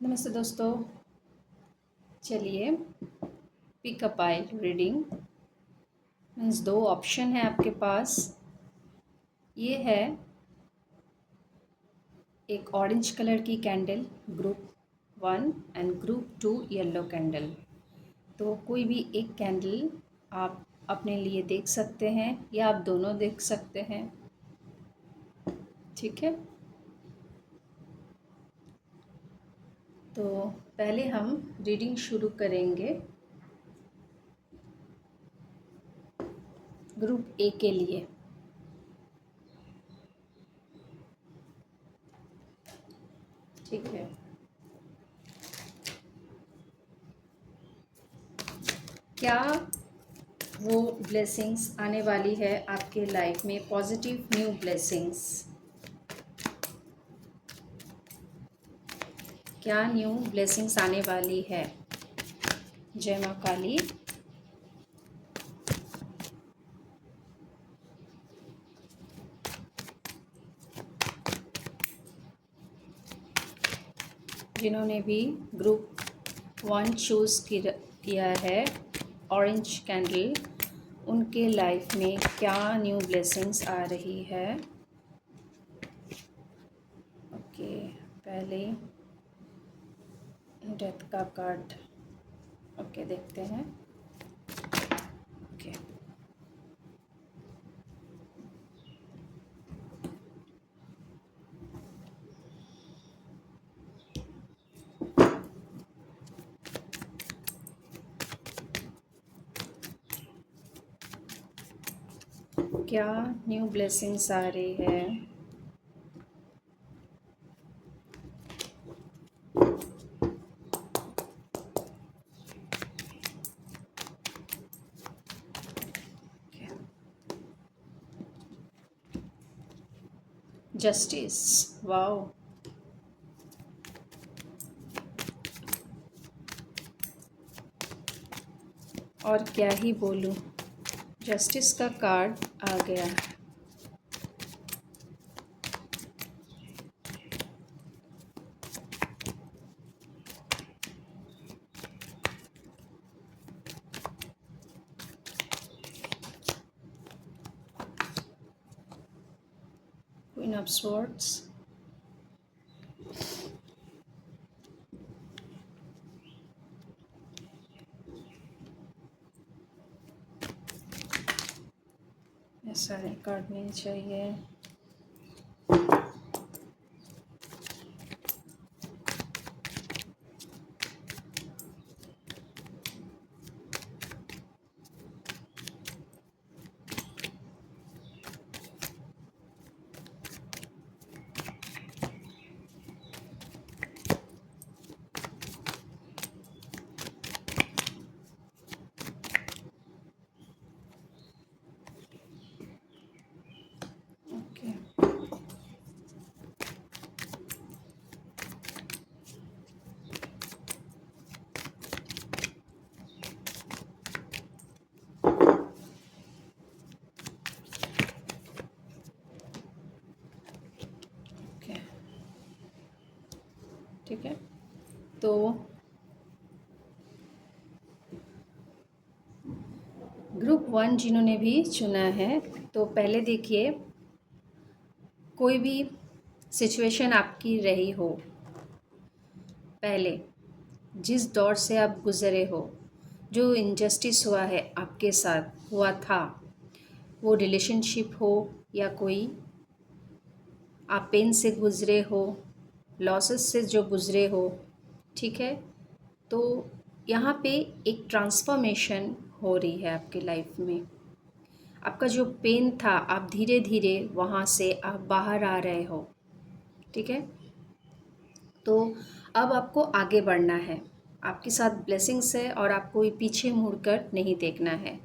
नमस्ते दोस्तों। चलिए, pick a pile reading means दो ऑप्शन है आपके पास। ये है एक ऑरेंज कलर की candle, group 1 and group 2 yellow candle. तो कोई भी एक कैंडल आप अपने लिए देख सकते हैं या आप दोनों देख सकते हैं। ठीक है, तो पहले हम रीडिंग शुरू करेंगे ग्रुप ए के लिए। ठीक है, क्या वो ब्लेसिंग्स आने वाली है आपके लाइफ में, पॉजिटिव न्यू ब्लेसिंग्स? क्या न्यू ब्लेसिंग्स आने वाली है? जय माँ काली। जिन्होंने भी ग्रुप 1 चूज़ किया है, ऑरेंज कैंडल, उनके लाइफ में क्या न्यू ब्लेसिंग्स आ रही है? ओके, पहले डेथ का कार्ड। ओके, देखते हैं। ओके, क्या न्यू ब्लेसिंग्स आ रही है? Justice, wow. और क्या ही बोलूं, जस्टिस का कार्ड आ गया। क्वीन ऑफ स्वॉर्ड्स, ऐसा कार्ड नहीं चाहिए। ओके, ओके, ठीक है। तो ग्रुप 1 जिन्होंने भी चुना है, तो पहले देखिए, कोई भी सिचुएशन आपकी रही हो, पहले जिस दौर से आप गुज़रे हो, जो इनजस्टिस हुआ है आपके साथ, हुआ था, वो रिलेशनशिप हो या कोई आप पेन से गुज़रे हो, लॉसेस से जो गुज़रे हो, ठीक है। तो यहाँ पे एक ट्रांसफॉर्मेशन हो रही है आपकी लाइफ में। आपका जो पेन था, आप धीरे धीरे वहाँ से आप बाहर आ रहे हो, ठीक है। तो अब आपको आगे बढ़ना है, आपके साथ ब्लेसिंग्स है और आपको ये पीछे मुड़कर नहीं देखना है।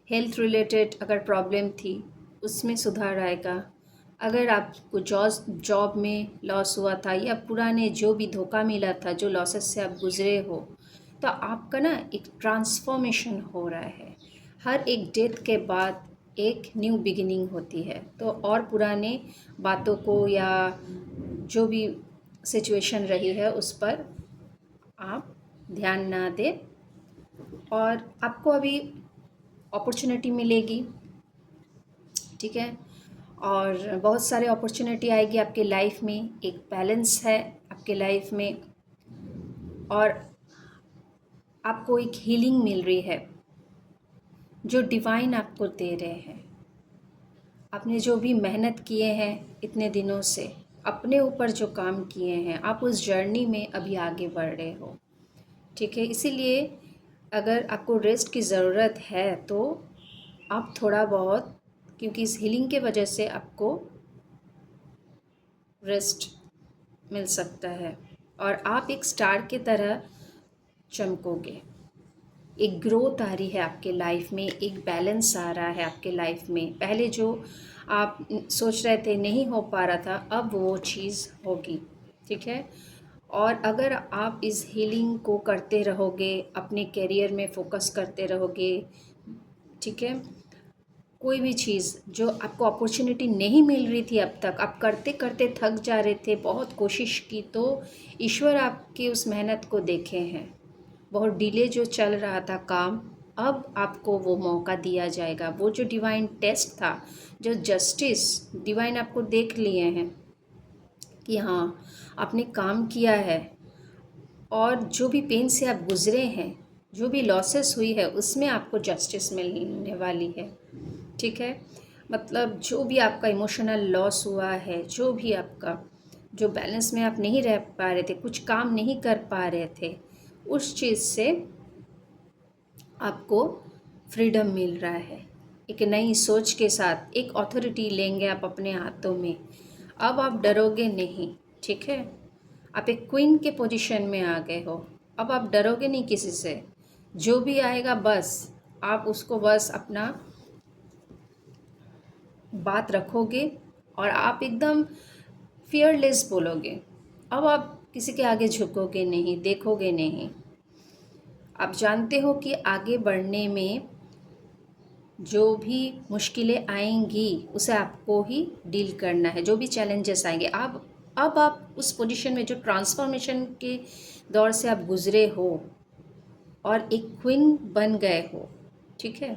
हेल्थ रिलेटेड अगर प्रॉब्लम थी, उसमें सुधार आएगा। अगर आपको जॉब में लॉस हुआ था या पुराने जो भी धोखा मिला था, जो लॉसेस से आप गुज़रे हो, तो आपका ना एक ट्रांसफॉर्मेशन हो रहा है। हर एक डेथ के बाद एक न्यू बिगिनिंग होती है। तो और पुराने बातों को या जो भी सिचुएशन रही है उस पर आप ध्यान ना दें और आपको अभी अपॉर्चुनिटी मिलेगी, ठीक है। और बहुत सारे अपॉर्चुनिटी आएगी आपके लाइफ में, एक बैलेंस है आपके लाइफ में, और आपको एक हीलिंग मिल रही है जो डिवाइन आपको दे रहे हैं। आपने जो भी मेहनत किए हैं इतने दिनों से, अपने ऊपर जो काम किए हैं, आप उस जर्नी में अभी आगे बढ़ रहे हो, ठीक है। इसीलिए अगर आपको रेस्ट की ज़रूरत है तो आप थोड़ा बहुत, क्योंकि इस हीलिंग के वजह से आपको रेस्ट मिल सकता है और आप एक स्टार की तरह चमकोगे। एक ग्रोथ आ रही है आपके लाइफ में, एक बैलेंस आ रहा है आपके लाइफ में। पहले जो आप सोच रहे थे नहीं हो पा रहा था, अब वो चीज़ होगी, ठीक है। और अगर आप इस हीलिंग को करते रहोगे, अपने करियर में फोकस करते रहोगे, ठीक है, कोई भी चीज़ जो आपको अपॉर्चुनिटी नहीं मिल रही थी अब तक, आप करते करते थक जा रहे थे, बहुत कोशिश की, तो ईश्वर आपकी उस मेहनत को देखे हैं। बहुत डिले जो चल रहा था काम, अब आपको वो मौका दिया जाएगा। वो जो डिवाइन टेस्ट था, जो जस्टिस डिवाइन आपको देख लिए हैं कि हाँ आपने काम किया है, और जो भी पेन से आप गुज़रे हैं, जो भी लॉसेस हुई है, उसमें आपको जस्टिस मिलने वाली है, ठीक है। मतलब जो भी आपका इमोशनल लॉस हुआ है, जो भी आपका, जो बैलेंस में आप नहीं रह पा रहे थे, कुछ काम नहीं कर पा रहे थे, उस चीज़ से आपको फ्रीडम मिल रहा है। एक नई सोच के साथ एक अथॉरिटी लेंगे आप अपने हाथों में। अब आप डरोगे नहीं, ठीक है। आप एक क्वीन के पोजीशन में आ गए हो, अब आप डरोगे नहीं किसी से। जो भी आएगा बस आप उसको बस अपना बात रखोगे और आप एकदम फियरलेस बोलोगे। अब आप किसी के आगे झुकोगे नहीं, देखोगे नहीं। आप जानते हो कि आगे बढ़ने में जो भी मुश्किलें आएंगी उसे आपको ही डील करना है। जो भी चैलेंजेस आएंगे, अब आप उस पोजीशन में, जो ट्रांसफॉर्मेशन के दौर से आप गुज़रे हो और एक क्वीन बन गए हो, ठीक है।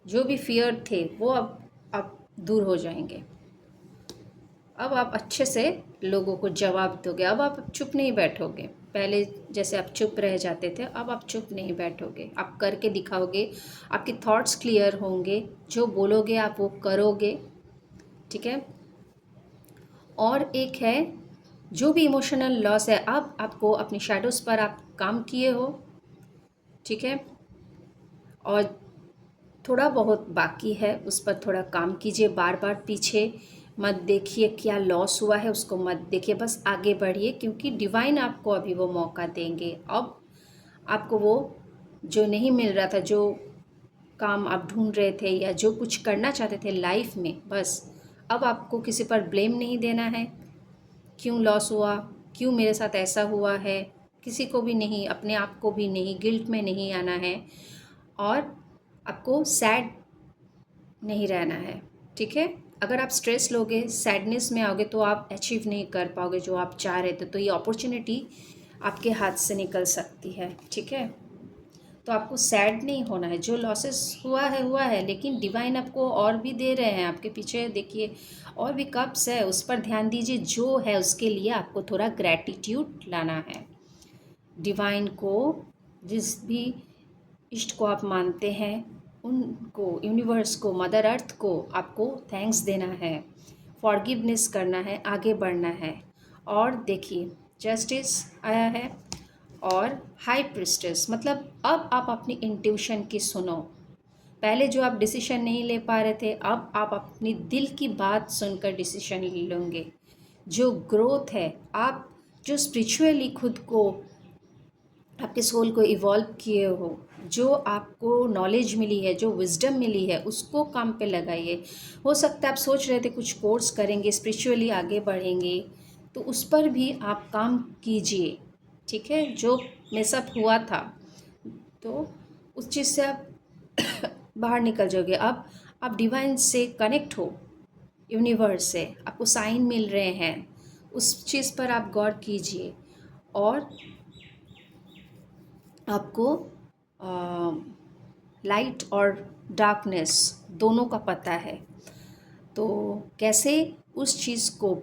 जो भी फियर थे वो अब दूर हो जाएंगे। अब आप अच्छे से लोगों को जवाब दोगे। अब आप चुप नहीं बैठोगे। पहले जैसे आप चुप रह जाते थे, अब आप चुप नहीं बैठोगे, आप करके दिखाओगे। आपके थॉट्स क्लियर होंगे, जो बोलोगे आप वो करोगे, ठीक है। और एक है, जो भी इमोशनल लॉस है, अब आपको अपनी शैडोज़ पर आप काम किए हो, ठीक है। और थोड़ा बहुत बाकी है, उस पर थोड़ा काम कीजिए। बार बार पीछे मत देखिए, क्या लॉस हुआ है उसको मत देखिए, बस आगे बढ़िए, क्योंकि डिवाइन आपको अभी वो मौका देंगे। अब आपको वो जो नहीं मिल रहा था, जो काम आप ढूंढ रहे थे या जो कुछ करना चाहते थे लाइफ में, बस अब आपको किसी पर ब्लेम नहीं देना है। क्यों लॉस हुआ, क्यों मेरे साथ ऐसा हुआ है, किसी को भी नहीं, अपने आप को भी नहीं, गिल्ट में नहीं आना है। और आपको सैड नहीं रहना है, ठीक है। अगर आप स्ट्रेस लोगे, सैडनेस में आओगे, तो आप अचीव नहीं कर पाओगे जो आप चाह रहे थे। तो ये अपॉर्चुनिटी आपके हाथ से निकल सकती है, ठीक है। तो आपको सैड नहीं होना है। जो लॉसेस हुआ है, लेकिन डिवाइन आपको और भी दे रहे हैं। आपके पीछे देखिए और भी कप्स है, उस पर ध्यान दीजिए। जो है उसके लिए आपको थोड़ा ग्रैटिट्यूड लाना है। डिवाइन को, जिस भी इष्ट को आप मानते हैं, उनको, यूनिवर्स को, मदर अर्थ को आपको थैंक्स देना है, फॉरगिवनेस करना है, आगे बढ़ना है। और देखिए जस्टिस आया है और हाई प्रिस्टेस, मतलब अब आप अपनी इंट्यूशन की सुनो। पहले जो आप डिसीजन नहीं ले पा रहे थे, अब आप अपनी दिल की बात सुनकर डिसीजन ले लेंगे। जो ग्रोथ है, आप जो स्पिरिचुअली खुद को, आपके सोल को इवॉल्व किए हो, जो आपको नॉलेज मिली है, जो विजडम मिली है, उसको काम पे लगाइए। हो सकता है आप सोच रहे थे कुछ कोर्स करेंगे, स्पिरिचुअली आगे बढ़ेंगे, तो उस पर भी आप काम कीजिए, ठीक है। जो मिसअप हुआ था, तो उस चीज़ से आप बाहर निकल जाओगे। अब आप डिवाइन से कनेक्ट हो, यूनिवर्स से आपको साइन मिल रहे हैं, उस चीज़ पर आप गौर कीजिए और आपको लाइट और डार्कनेस दोनों का पता है। तो कैसे उस चीज़ को,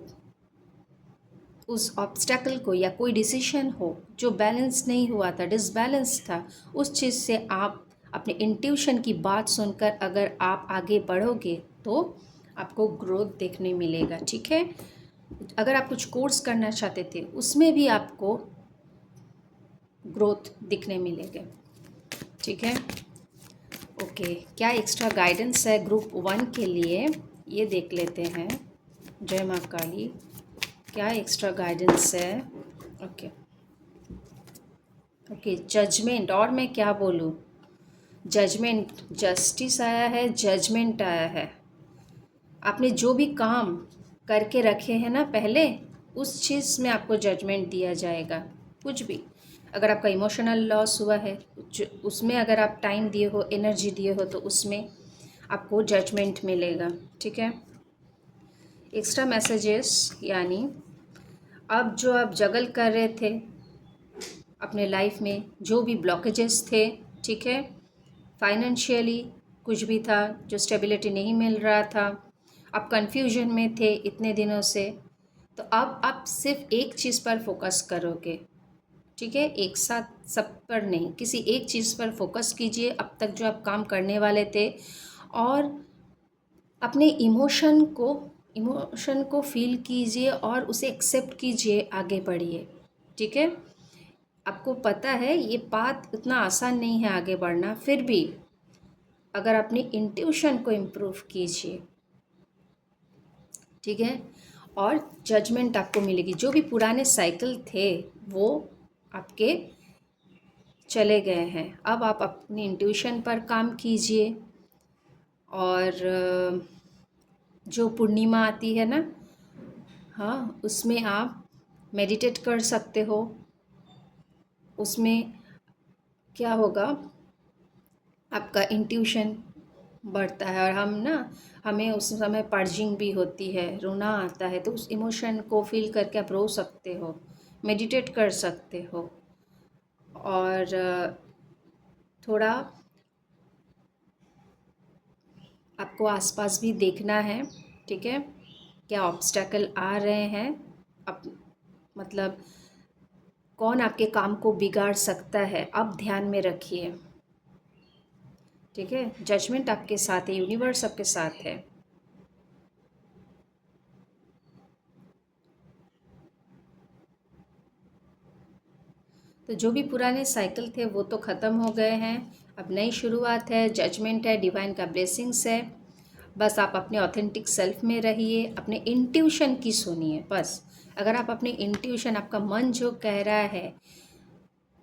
उस ऑब्स्टेकल को या कोई डिसीजन हो जो बैलेंस नहीं हुआ था, डिसबैलेंस था, उस चीज़ से आप अपने इंट्यूशन की बात सुनकर अगर आप आगे बढ़ोगे तो आपको ग्रोथ देखने मिलेगा। ठीक है, अगर आप कुछ कोर्स करना चाहते थे उसमें भी आपको ग्रोथ दिखने मिलेगा। ठीक है, ओके, क्या एक्स्ट्रा गाइडेंस है ग्रुप 1 के लिए ये देख लेते हैं। जय माँ काली, क्या एक्स्ट्रा गाइडेंस है। ओके ओके, जजमेंट, और मैं क्या बोलूँ, जजमेंट, जस्टिस आया है, जजमेंट आया है। आपने जो भी काम करके रखे हैं ना पहले, उस चीज़ में आपको जजमेंट दिया जाएगा। कुछ भी, अगर आपका इमोशनल लॉस हुआ है, उसमें अगर आप टाइम दिए हो, एनर्जी दिए हो, तो उसमें आपको जजमेंट मिलेगा। ठीक है, एक्स्ट्रा मैसेजेस, यानी अब जो आप जगल कर रहे थे अपने लाइफ में, जो भी ब्लॉकेजेस थे, ठीक है, फाइनेंशियली कुछ भी था जो स्टेबिलिटी नहीं मिल रहा था, आप कंफ्यूजन में थे इतने दिनों से, तो अब आप सिर्फ एक चीज़ पर फोकस करोगे। ठीक है, एक साथ सब पर नहीं, किसी एक चीज़ पर फोकस कीजिए अब तक जो आप काम करने वाले थे, और अपने इमोशन को फील कीजिए और उसे एक्सेप्ट कीजिए, आगे बढ़िए। ठीक है, आपको पता है ये बात इतना आसान नहीं है आगे बढ़ना, फिर भी अगर अपनी इंट्यूशन को इम्प्रूव कीजिए, ठीक है, और जजमेंट आपको मिलेगी। जो भी पुराने साइकिल थे वो आपके चले गए हैं, अब आप अपनी इंट्यूशन पर काम कीजिए। और जो पूर्णिमा आती है ना, हाँ, उसमें आप मेडिटेट कर सकते हो। उसमें क्या होगा, आपका इंट्यूशन बढ़ता है, और हमें उस समय पर्जिंग भी होती है, रोना आता है, तो उस इमोशन को फील करके आप रो सकते हो, मेडिटेट कर सकते हो। और थोड़ा आपको आसपास भी देखना है। ठीक है, क्या ऑब्स्टेकल आ रहे हैं, अब मतलब कौन आपके काम को बिगाड़ सकता है, अब ध्यान में रखिए। ठीक है, जजमेंट आपके साथ है, यूनिवर्स आपके साथ है। तो जो भी पुराने साइकिल थे वो तो ख़त्म हो गए हैं, अब नई शुरुआत है, जजमेंट है, डिवाइन का ब्लेसिंग्स है। बस आप अपने ऑथेंटिक सेल्फ में रहिए, अपने इंट्यूशन की सुनिए बस। अगर आप अपने इंट्यूशन, आपका मन जो कह रहा है,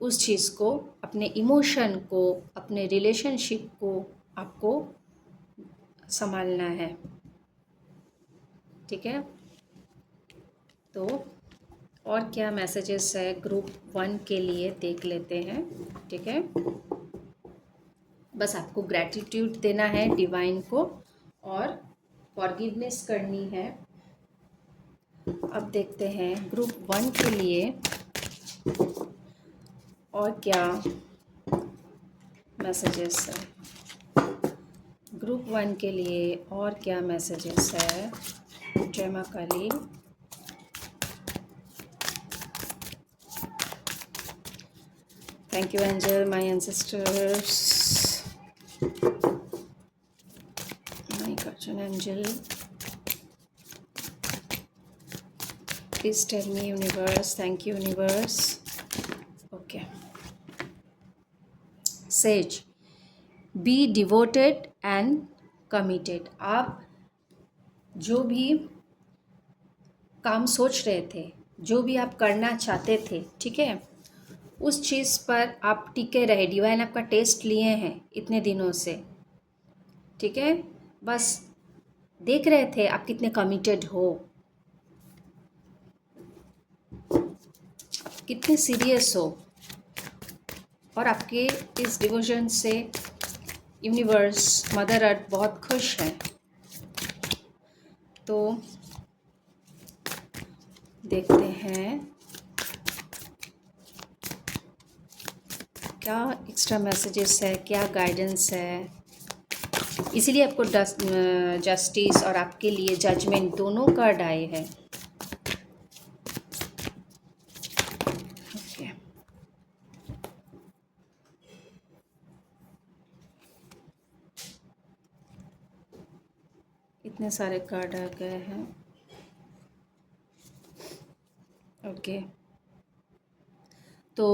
उस चीज़ को, अपने इमोशन को, अपने रिलेशनशिप को आपको संभालना है। ठीक है, तो और क्या मैसेजेस है ग्रुप 1 के लिए देख लेते हैं। ठीक है, बस आपको ग्रैटिट्यूड देना है डिवाइन को, और फॉरगिवनेस करनी है। अब देखते हैं ग्रुप 1 के लिए और क्या मैसेजेस है। ग्रुप 1 के लिए और क्या मैसेजेस है। जय माँ Kali. Thank you angel, my ancestors, my guardian angel, please tell me universe. Thank you universe. Okay, says, be devoted and committed. आप जो भी काम सोच रहे थे, जो भी आप करना चाहते थे, ठीक है, उस चीज़ पर आप टिके रहे। डिवाइन आपका टेस्ट लिए हैं इतने दिनों से। ठीक है, बस देख रहे थे आप कितने कमिटेड हो, कितने सीरियस हो, और आपके इस डिवोशन से यूनिवर्स, मदर अर्थ बहुत खुश है। तो देखते हैं क्या एक्स्ट्रा मैसेजेस है, क्या गाइडेंस है। इसीलिए आपको जस्टिस और आपके लिए जजमेंट दोनों कार्ड आए हैं। ओके, इतने सारे कार्ड आ गए हैं। ओके, तो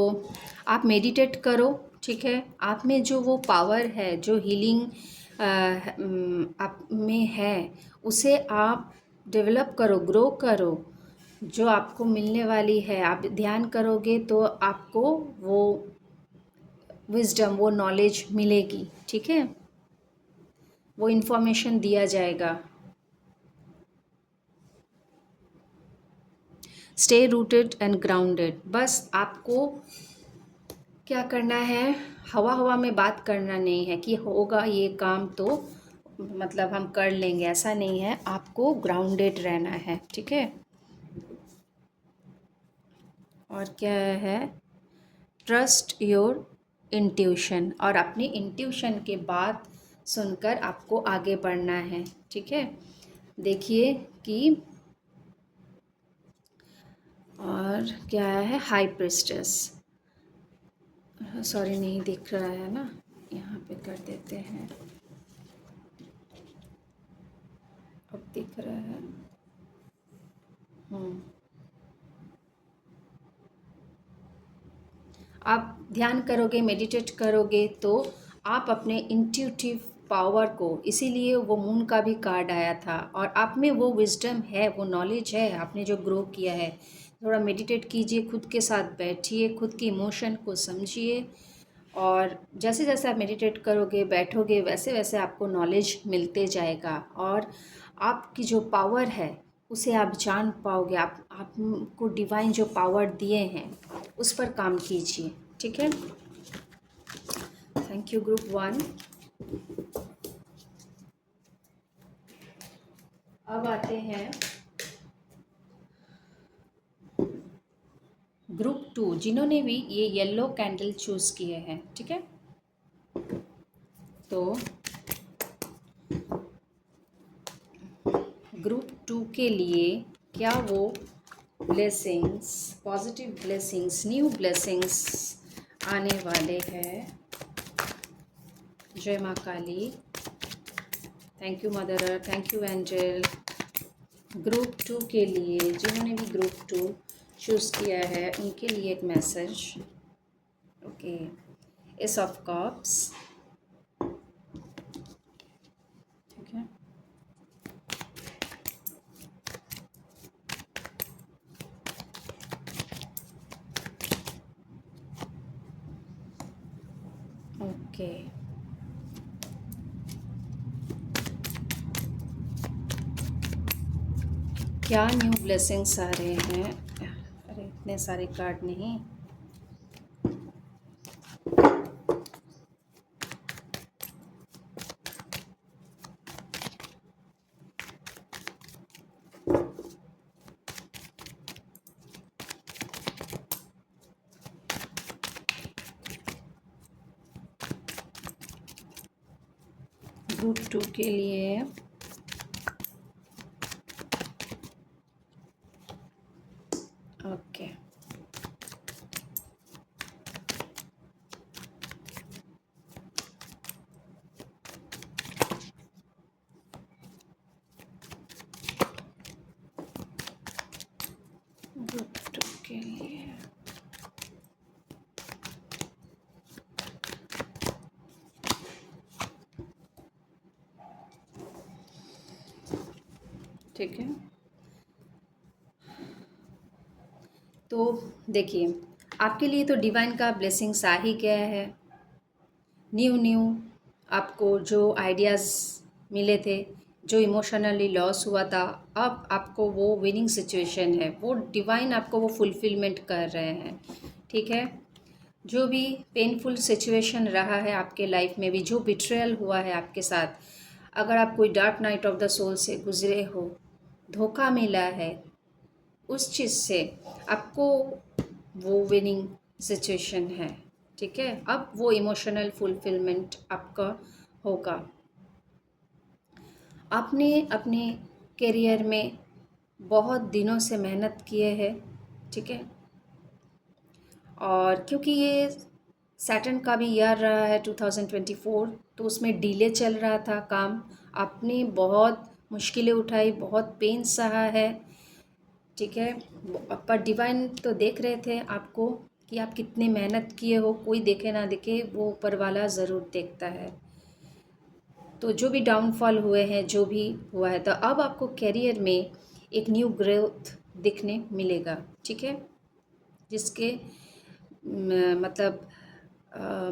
आप मेडिटेट करो, ठीक है। आप में जो वो पावर है, जो हीलिंग आप में है, उसे आप डेवलप करो, ग्रो करो। जो आपको मिलने वाली है, आप ध्यान करोगे तो आपको वो विजडम, वो नॉलेज मिलेगी, ठीक है। वो इन्फॉर्मेशन दिया जाएगा। Stay rooted and grounded. बस आपको क्या करना है, हवा हवा में बात करना नहीं है कि होगा ये काम तो मतलब हम कर लेंगे, ऐसा नहीं है। आपको ग्राउंडेड रहना है, ठीक है। और क्या है, ट्रस्ट योर इंट्यूशन, और अपनी इंट्यूशन के बात सुनकर आपको आगे बढ़ना है, ठीक है। देखिए कि और क्या है, हाई प्रिस्टेस, सॉरी नहीं दिख रहा है ना, यहाँ पे कर देते हैं, अब दिख रहा है। आप ध्यान करोगे, मेडिटेट करोगे तो आप अपने इंट्यूटिव पावर को, इसीलिए वो मून का भी कार्ड आया था, और आप में वो विजडम है, वो नॉलेज है, आपने जो ग्रो किया है। थोड़ा मेडिटेट कीजिए, खुद के साथ बैठिए, खुद की इमोशन को समझिए, और जैसे जैसे आप मेडिटेट करोगे, बैठोगे, वैसे वैसे आपको नॉलेज मिलते जाएगा, और आपकी जो पावर है उसे आप जान पाओगे। आप आपको डिवाइन जो पावर दिए हैं उस पर काम कीजिए, ठीक है। Thank you group 1। अब आते हैं ग्रुप 2, जिन्होंने भी ये येलो कैंडल चूज़ किए हैं, ठीक है। तो ग्रुप 2 के लिए क्या वो blessings, positive blessings, new blessings आने वाले हैं। जय माँ Kali, thank you mother, thank you angel. Group 2 के लिए, जिन्होंने भी ग्रुप 2 चूज़ किया है, उनके लिए एक message. Okay, S of cups, ठीक है। ओके, क्या न्यू ब्लेसिंग्स आ रहे हैं। अरे इतने सारे कार्ड नहीं। ग्रुप 2 के लिए ओके, ग्रुप 2 के लिए ठीक है। तो देखिए, आपके लिए तो डिवाइन का ब्लेसिंग्स आ ही गया है। न्यू आपको जो आइडियाज़ मिले थे, जो इमोशनली लॉस हुआ था, अब आपको वो विनिंग सिचुएशन है, वो डिवाइन आपको वो फुलफिलमेंट कर रहे हैं, ठीक है। जो भी पेनफुल सिचुएशन रहा है आपके लाइफ में भी, जो बिट्रेयल हुआ है आपके साथ, अगर आप कोई dark night of the soul से गुजरे हो, धोखा मिला है, उस चीज़ से आपको वो विनिंग सिचुएशन है, ठीक है, अब वो इमोशनल फुलफिलमेंट आपका होगा। आपने अपने करियर में बहुत दिनों से मेहनत किए हैं, ठीक है, और क्योंकि ये सैटर्न का भी ईयर रहा है 2024, तो उसमें डिले चल रहा था काम। आपने बहुत मुश्किलें उठाई, बहुत पेन सहा है, ठीक है, पर डिवाइन तो देख रहे थे आपको कि आप कितनी मेहनत किए हो। कोई देखे ना देखे, वो ऊपर वाला ज़रूर देखता है। तो जो भी डाउनफॉल हुए हैं, जो भी हुआ है, तो अब आपको करियर में एक न्यू ग्रोथ दिखने मिलेगा, ठीक है, जिसके मतलब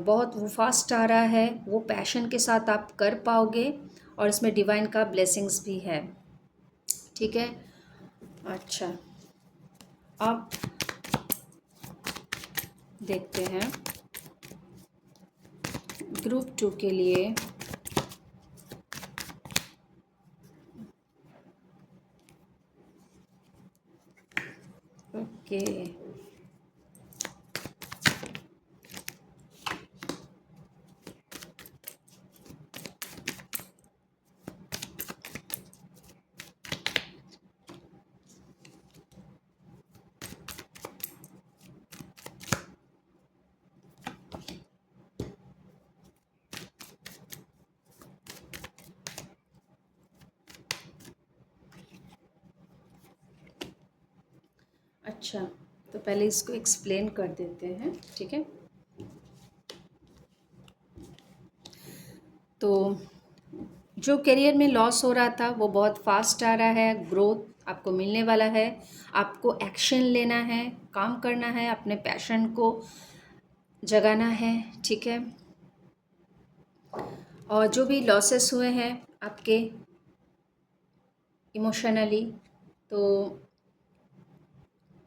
बहुत वो फास्ट आ रहा है, वो पैशन के साथ आप कर पाओगे, और इसमें डिवाइन का ब्लेसिंग्स भी है, ठीक है। अच्छा, अब देखते हैं ग्रुप 2 के लिए। ओके, अच्छा, तो पहले इसको एक्सप्लेन कर देते हैं, ठीक है। तो जो करियर में लॉस हो रहा था वो बहुत फास्ट आ रहा है, ग्रोथ आपको मिलने वाला है। आपको एक्शन लेना है, काम करना है, अपने पैशन को जगाना है, ठीक है। और जो भी लॉसेस हुए हैं आपके इमोशनली, तो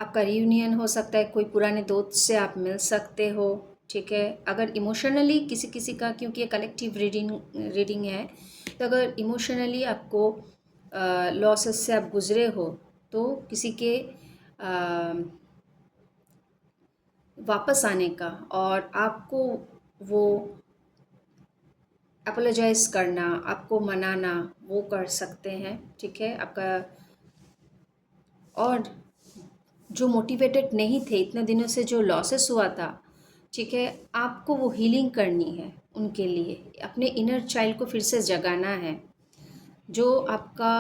आपका रियूनियन हो सकता है, कोई पुराने दोस्त से आप मिल सकते हो, ठीक है। अगर इमोशनली किसी किसी का, क्योंकि ये कलेक्टिव रीडिंग है, तो अगर इमोशनली आपको लॉसेस से आप गुज़रे हो, तो किसी के वापस आने का और आपको वो अपोलोजाइज़ करना, आपको मनाना, वो कर सकते हैं, ठीक है। आपका और जो मोटिवेटेड नहीं थे इतने दिनों से, जो लॉसेस हुआ था, ठीक है, आपको वो हीलिंग करनी है उनके लिए। अपने इनर चाइल्ड को फिर से जगाना है। जो आपका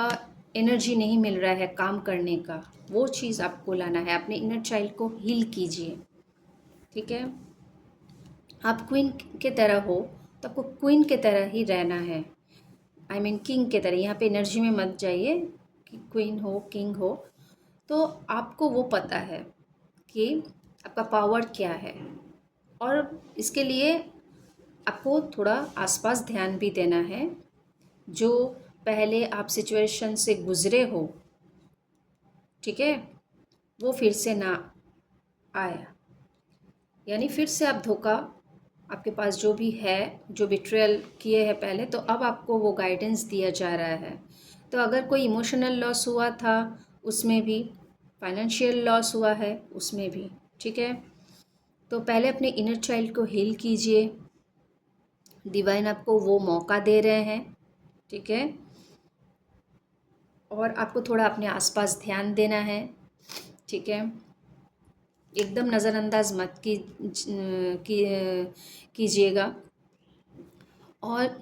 एनर्जी नहीं मिल रहा है काम करने का, वो चीज़ आपको लाना है। अपने इनर चाइल्ड को हील कीजिए, ठीक है। आप क्वीन के तरह हो, तो आपको क्वीन के तरह ही रहना है। आई मीन किंग के तरह। यहाँ पे एनर्जी में मत जाइए कि क्वीन हो, किंग हो। तो आपको वो पता है कि आपका पावर क्या है, और इसके लिए आपको थोड़ा आसपास ध्यान भी देना है। जो पहले आप सिचुएशन से गुज़रे हो, ठीक है, वो फिर से ना आया। यानी फिर से आप धोखा, आपके पास जो भी है, जो बिट्रेयल किए हैं पहले, तो अब आपको वो गाइडेंस दिया जा रहा है। तो अगर कोई इमोशनल लॉस हुआ था उसमें भी, फाइनेंशियल लॉस हुआ है उसमें भी, ठीक है, तो पहले अपने इनर चाइल्ड को हील कीजिए। डिवाइन आपको वो मौका दे रहे हैं, ठीक है। और आपको थोड़ा अपने आसपास ध्यान देना है, ठीक है। एकदम नज़रअंदाज मत कीजिएगा। और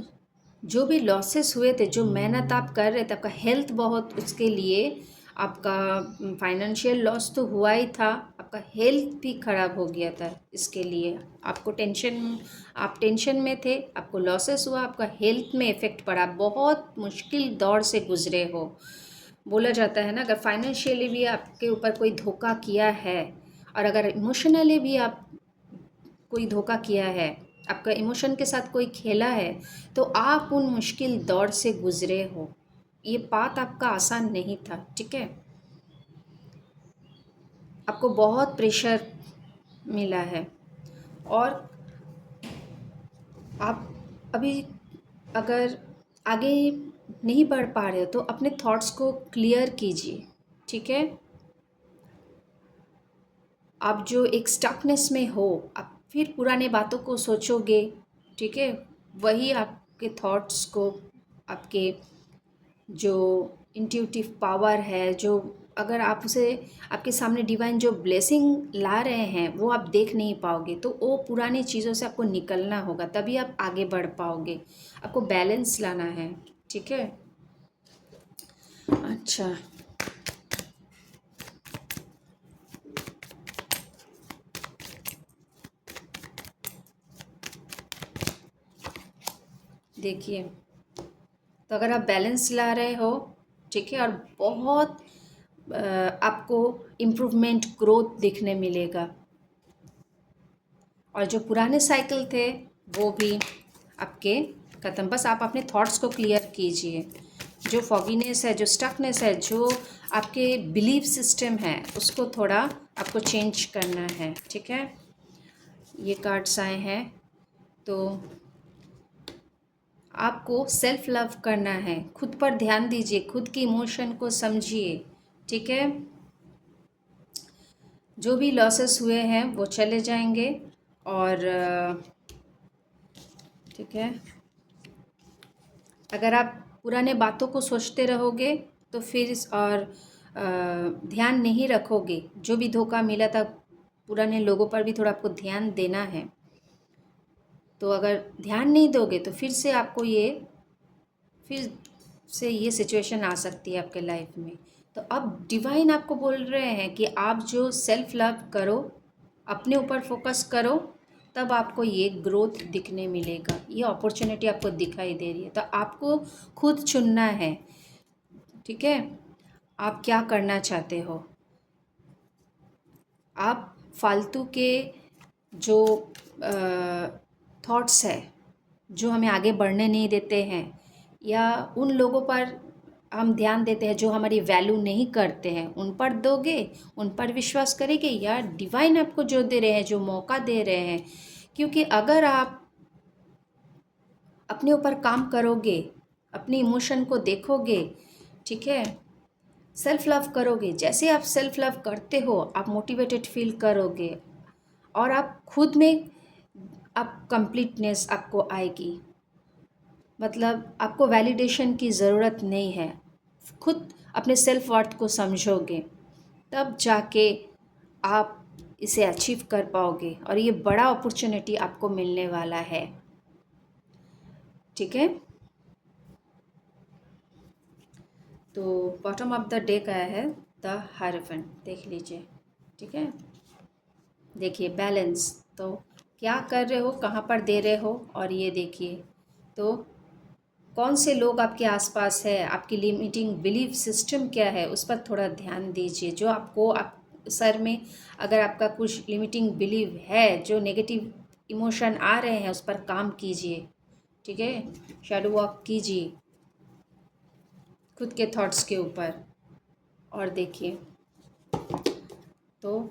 जो भी लॉसेस हुए थे, जो मेहनत आप कर रहे थे, आपका हेल्थ बहुत, उसके लिए आपका फाइनेंशियल लॉस तो हुआ ही था, आपका हेल्थ भी ख़राब हो गया था। इसके लिए आपको टेंशन, आप टेंशन में थे, आपको लॉसेस हुआ, आपका हेल्थ में इफ़ेक्ट पड़ा, बहुत मुश्किल दौर से गुज़रे हो। बोला जाता है ना, अगर फाइनेंशियली भी आपके ऊपर कोई धोखा किया है, और अगर इमोशनली भी आप कोई धोखा किया है, आपका इमोशन के साथ कोई खेला है, तो आप उन मुश्किल दौर से गुज़रे हो। ये बात आपका आसान नहीं था, ठीक है। आपको बहुत प्रेशर मिला है, और आप अभी अगर आगे नहीं बढ़ पा रहे हो, तो अपने थॉट्स को क्लियर कीजिए, ठीक है। आप जो एक स्टकनेस में हो, आप फिर पुराने बातों को सोचोगे, ठीक है। वही आपके थॉट्स को, आपके जो इंट्यूटिव पावर है, जो अगर आप उसे, आपके सामने डिवाइन जो ब्लेसिंग ला रहे हैं वो आप देख नहीं पाओगे, तो वो पुरानी चीज़ों से आपको निकलना होगा, तभी आप आगे बढ़ पाओगे। आपको बैलेंस लाना है, ठीक है। अच्छा, देखिए, तो अगर आप बैलेंस ला रहे हो, ठीक है, और बहुत आपको इम्प्रूवमेंट, ग्रोथ दिखने मिलेगा, और जो पुराने साइकिल थे वो भी आपके ख़त्म। बस आप अपने थॉट्स को क्लियर कीजिए। जो फॉगीनेस है, जो स्टकनेस है, जो आपके बिलीफ सिस्टम है, उसको थोड़ा आपको चेंज करना है, ठीक है। ये कार्ड्स आए हैं, तो आपको सेल्फ लव करना है, खुद पर ध्यान दीजिए, खुद की इमोशन को समझिए, ठीक है। जो भी लॉसेस हुए हैं वो चले जाएंगे, और ठीक है, अगर आप पुराने बातों को सोचते रहोगे तो फिर और ध्यान नहीं रखोगे, जो भी धोखा मिला था पुराने लोगों पर भी थोड़ा आपको ध्यान देना है। तो अगर ध्यान नहीं दोगे तो फिर से ये सिचुएशन आ सकती है आपके लाइफ में। तो अब डिवाइन आपको बोल रहे हैं कि आप जो सेल्फ लव करो, अपने ऊपर फोकस करो, तब आपको ये ग्रोथ दिखने मिलेगा, ये अपॉर्चुनिटी आपको दिखाई दे रही है। तो आपको खुद चुनना है, ठीक है, आप क्या करना चाहते हो। आप फालतू के जो थॉट्स है, जो हमें आगे बढ़ने नहीं देते हैं, या उन लोगों पर हम ध्यान देते हैं जो हमारी वैल्यू नहीं करते हैं, उन पर दोगे, उन पर विश्वास करेंगे, या डिवाइन आपको जो दे रहे हैं, जो मौका दे रहे हैं। क्योंकि अगर आप अपने ऊपर काम करोगे, अपनी इमोशन को देखोगे, ठीक है, सेल्फ लव करोगे, जैसे आप सेल्फ लव करते हो आप मोटिवेटेड फील करोगे, और आप खुद में आप कंप्लीटनेस आपको आएगी। मतलब आपको वैलिडेशन की ज़रूरत नहीं है, खुद अपने सेल्फ वर्थ को समझोगे, तब जाके आप इसे अचीव कर पाओगे, और ये बड़ा अपॉर्चुनिटी आपको मिलने वाला है, ठीक है। तो बॉटम ऑफ द डेक आया है द हायरोफेंट, देख लीजिए, ठीक है। देखिए बैलेंस, तो क्या कर रहे हो, कहाँ पर दे रहे हो, और ये देखिए, तो कौन से लोग आपके आसपास है, आपकी लिमिटिंग बिलीफ सिस्टम क्या है, उस पर थोड़ा ध्यान दीजिए। जो आपको आप सर में अगर आपका कुछ लिमिटिंग बिलीव है, जो नेगेटिव इमोशन आ रहे हैं, उस पर काम कीजिए, ठीक है। शैडो वॉक कीजिए खुद के थॉट्स के ऊपर, और देखिए, तो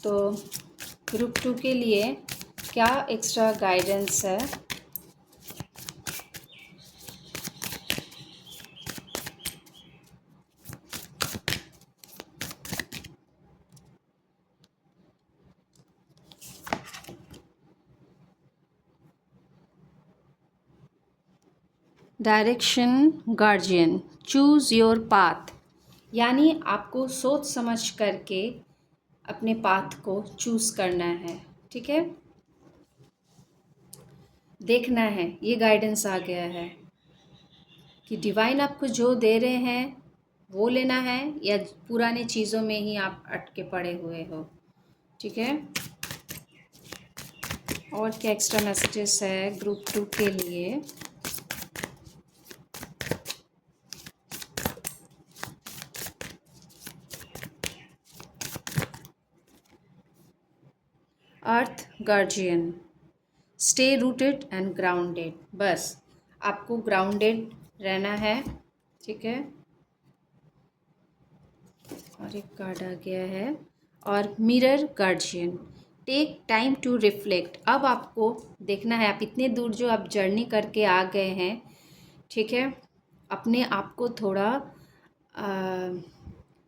तो ग्रुप 2 के लिए क्या एक्स्ट्रा गाइडेंस है। Direction guardian, choose your path, यानी आपको सोच समझ करके अपने पाथ को चूज़ करना है, ठीक है। देखना है, ये गाइडेंस आ गया है कि डिवाइन आपको जो दे रहे हैं वो लेना है, या पुरानी चीज़ों में ही आप अटके पड़े हुए हो, ठीक है। और क्या एक्स्ट्रा मैसेजेस है ग्रुप 2 के लिए। Earth guardian, stay rooted and grounded, बस आपको ग्राउंडेड रहना है, ठीक है। और एक कार्ड आ गया है, और mirror guardian, take time to reflect, अब आपको देखना है, आप इतने दूर जो आप जर्नी करके आ गए हैं, ठीक है, अपने आप को थोड़ा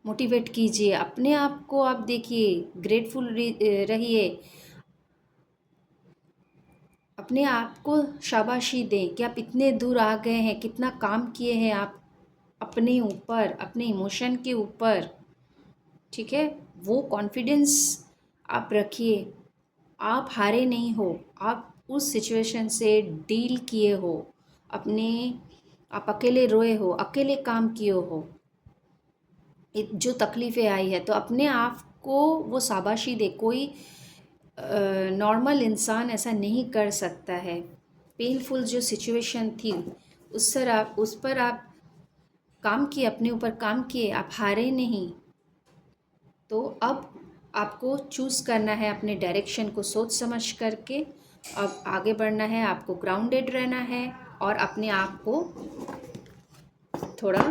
मोटिवेट कीजिए अपने आप को, आप देखिए, ग्रेटफुल रहिए, अपने आप को शाबाशी दें कि आप इतने दूर आ गए हैं, कितना काम किए हैं आप अपने ऊपर, अपने इमोशन के ऊपर। ठीक है, वो कॉन्फिडेंस आप रखिए, आप हारे नहीं हो, आप उस सिचुएशन से डील किए हो, अपने, आप अकेले रोए हो, अकेले काम किए हो, जो तकलीफ़ें आई है, तो अपने आप को वो शाबाशी दे। कोई नॉर्मल इंसान ऐसा नहीं कर सकता है। पेनफुल जो सिचुएशन थी, उस पर आप काम किए, अपने ऊपर काम किए, आप हारे नहीं। तो अब आपको चूज़ करना है अपने डायरेक्शन को सोच समझ करके, अब आगे बढ़ना है, आपको ग्राउंडेड रहना है और अपने आप को थोड़ा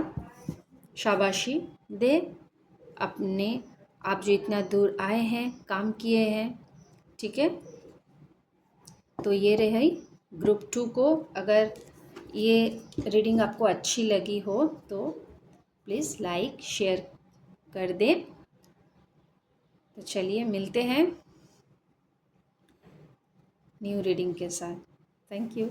शाबाशी दे। अपने, आप जो इतना दूर आए हैं, काम किए हैं, ठीक है। तो ये रही ग्रुप 2 को। अगर ये रीडिंग आपको अच्छी लगी हो तो प्लीज़ लाइक शेयर कर दें। तो चलिए मिलते हैं न्यू रीडिंग के साथ। Thank you.